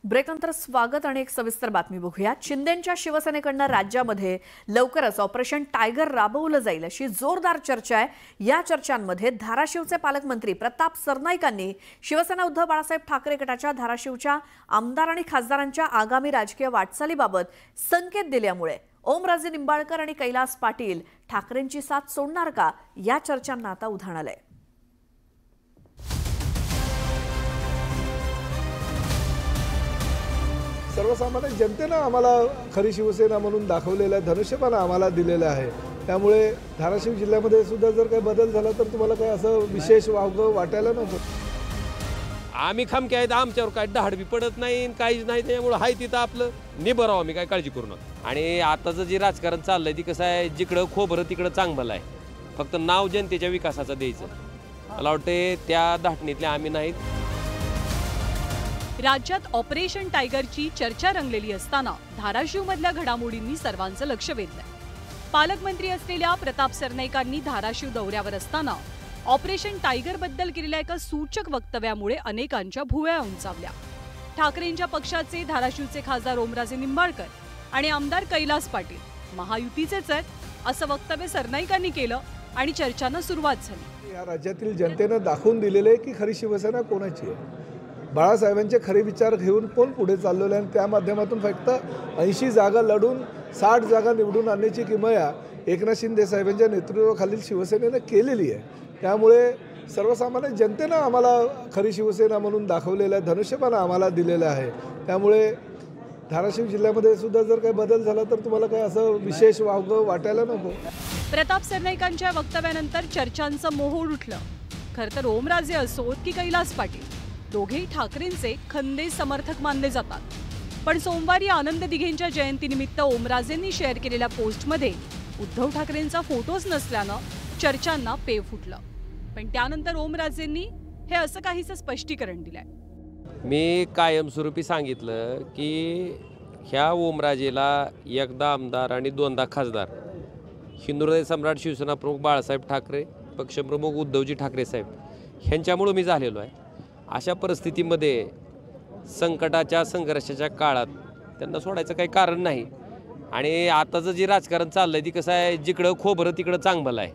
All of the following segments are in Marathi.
ब्रेकनंतर स्वागत आणि एक सविस्तर बातमी बघूया। शिंदेंच्या शिवसेनेकडून राज्यामध्ये लवकरच ऑपरेशन टायगर राबवलं जाईल अशी जोरदार चर्चा आहे। या चर्चांमध्ये धाराशिवचे पालकमंत्री प्रताप सरनाईकांनी शिवसेना उद्धव बाळासाहेब ठाकरे गटाच्या धाराशिवच्या आमदार आणि खासदारांच्या आगामी राजकीय वाटचालीबाबत संकेत दिल्यामुळे ओमराजे निंबाळकर आणि कैलास पाटील ठाकरेंची साथ सोडणार का या चर्चांना आता उधाण आलंय। सर्वसामान्य जनतेने आम्हाला खरी शिवसेना म्हणून दाखवलेलं आहे, धनुष्यबाण आम्हाला दिलेलं आहे। त्यामुळे धाराशिव जिल्ह्यामध्ये सुद्धा जर काही बदल झाला तर तुम्हाला काही असं विशेष वावगं वाटायला नको। आम्ही खमके आहेत, आमच्यावर काय दहाडबी पडत नाही, काहीच नाही। त्यामुळे हाय तिथं आपलं निभराव, आम्ही काय काळजी करू नका। आणि आताचं जे राजकारण चाललंय ती कसं आहे, जिकडं खोबरं तिकडं चांगलं आहे, फक्त नाव जनतेच्या विकासाचं द्यायचं। मला वाटते त्या धाटणीतल्या आम्ही नाहीत। राज्यात ऑपरेशन टायगरची चर्चा रंगलेली असताना धाराशिवमधल्या घडामोडींनी सर्वांचं लक्ष वेधलंय। पालकमंत्री असलेल्या प्रताप सरनाईकांनी धाराशिव दौऱ्यावर असताना ऑपरेशन टायगर बद्दल केलेल्या एका सूचक वक्तव्यामुळे अनेकांच्या भुवया उंचावल्या। ठाकरेंच्या पक्षाचे धाराशिवचे खासदार ओमराजे निंबाळकर आणि आमदार कैलास पाटील महायुतीचेच आहेत असं वक्तव्य सरनाईकांनी केलं आणि चर्चांना सुरुवात झाली। या राज्यातील जनतेने दाखवून दिलेले आहे की खरी शिवसेना कोणाची आहे। बाळासाहेबांचे खरे विचार घेऊन कोण पुढे चाललेले आणि त्या माध्यमातून फक्त 80 जागा लढून 60 जागा निवडून आणण्याची किमया एकनाथ शिंदे साहेबांच्या नेतृत्वाखालील शिवसेनेने केलेली आहे। त्यामुळे सर्वसामान्य जनतेने आम्हाला खरी शिवसेना म्हणून दाखवलेलं आहे, धनुष्यबाण आम्हाला दिलेलं आहे। त्यामुळे धाराशिव जिल्ह्यामध्ये सुद्धा जर काही बदल झाला तर तुम्हाला काही असं विशेष वावगं वाटायला नको। प्रताप सरनाईकांच्या वक्तव्यानंतर चर्चांचं मोहोळ उठलं। खरं तर ओमराजे असोत की कैलास पाटील दोघेही ठाकरेंचे खंदे समर्थक मानले जातात, पण सोमवारी आनंद दिघेंच्या जयंतीनिमित्त ओमराजेंनी शेअर केलेल्या पोस्टमध्ये उद्धव ठाकरेंचा फोटोच नसल्यानं चर्चांना पेव फुटलं। पण त्यानंतर ओमराजेंनी हे असं काहीसं स्पष्टीकरण दिलंय। मी कायमस्वरूपी सांगितलं की ह्या ओमराजेला एकदा आमदार आणि दोनदा खासदार हिंदुहृदय सम्राट शिवसेना प्रमुख बाळासाहेब ठाकरे, पक्षप्रमुख उद्धवजी ठाकरे साहेब ह्यांच्यामुळे मी झालेलो आहे। अशा परिस्थितीमध्ये संकटाच्या संघर्षाच्या काळात त्यांना सोडायचं काही कारण नाही। आणि आताचं जे राजकारण चाललंय ती कसं आहे, जिकडं खोबरं तिकडं चांगलं आहे,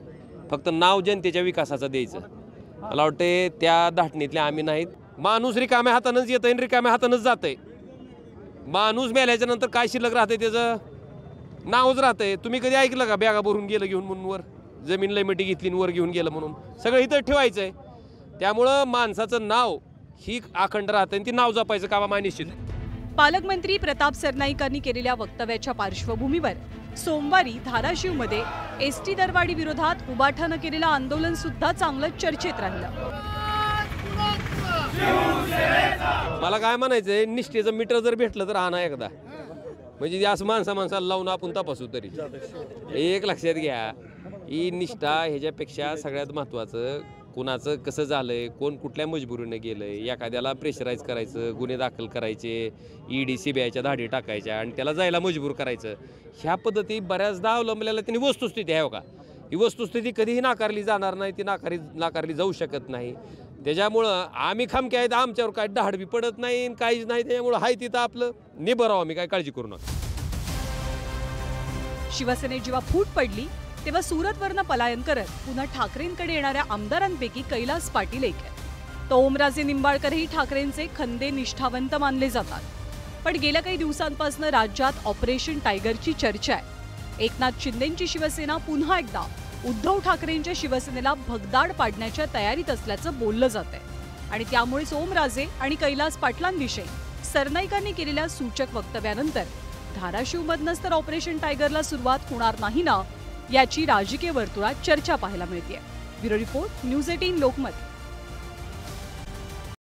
फक्त नाव जनतेच्या विकासाचं द्यायचं। मला वाटते त्या धाटणीतल्या आम्ही नाहीत। माणूस रिकाम्या हातानंच येतंय आणि रिकाम्या हातानंच जातंय। माणूस मेल्याच्या नंतर काय शिल्लक राहतंय, त्याचं नावच राहतंय। तुम्ही कधी ऐकलं का बॅगा भरून गेलं घेऊन म्हणून, वर जमीन लयमिटी घेतली वर घेऊन गेलं म्हणून? सगळं इथं ठेवायचं आहे। त्यामुळं माणसाचं नाव ही अखंड राहतं आणि ती नाव जपायचं काम आम्ही निश्चित। पालकमंत्री प्रताप सरनाईकांनी केलेल्या वक्तव्याच्या पार्श्वभूमीवर सोमवारी धाराशिवमध्ये एसटी दरवाढी विरोधात उबाठानं केलेलं आंदोलन सुद्धा चांगलं चर्चेत राहिलं। मला काय म्हणायचंय, निष्ठेचं मीटर जर भेटलं तर आणा एकदा, म्हणजे असं माणसाला लावून आपण तपासू तरी। एक लक्षात घ्या, ही निष्ठा ह्याच्यापेक्षा सगळ्यात महत्त्वाचं कुणाचं कसं झालंय, कोण कुठल्या मजबुरीने गेलंय, एखाद्याला प्रेशराईज करायचं, गुन्हे दाखल करायचे, ईडी सीबीआयच्या धाडी टाकायच्या आणि त्याला जायला मजबूर करायचं। ह्या पद्धती बऱ्याचदा अवलंबलेल्या त्यांनी वस्तुस्थिती आहे का, ही वस्तुस्थिती कधीही नाकारली जाणार नाही, ती नाकारली जाऊ शकत नाही। त्याच्यामुळं आम्ही खमके आहेत, आमच्यावर काय दहाडबी पडत नाही, काहीच नाही। त्यामुळे हाय तिथं आपलं निभराव, आम्ही काय काळजी करू नका। शिवसेनेत जेव्हा फूट पडली तेव्हा सुरतवरनं पलायन करत पुन्हा ठाकरेंकडे येणाऱ्या आमदारांपैकी कैलास पाटील एक आहेत। तर ओमराजे निंबाळकरही ठाकरेंचे खंदे निष्ठावंत मानले जातात। पण गेल्या काही दिवसांपासून राज्यात ऑपरेशन टायगरची चर्चा आहे। एकनाथ शिंदेंची शिवसेना पुन्हा एकदा उद्धव ठाकरेंच्या शिवसेनेला भगदाड पाडण्याच्या तयारीत असल्याचं बोललं जातंय आणि त्यामुळेच ओमराजे आणि कैलास पाटलांविषयी सरनाईकांनी केलेल्या सूचक वक्तव्यानंतर धाराशिवमधनंच तर ऑपरेशन टायगरला सुरुवात होणार नाही ना याची राजकीय वर्तुळात चर्चा पाहायला मिळते। Bureau report, news 18 Lokmat.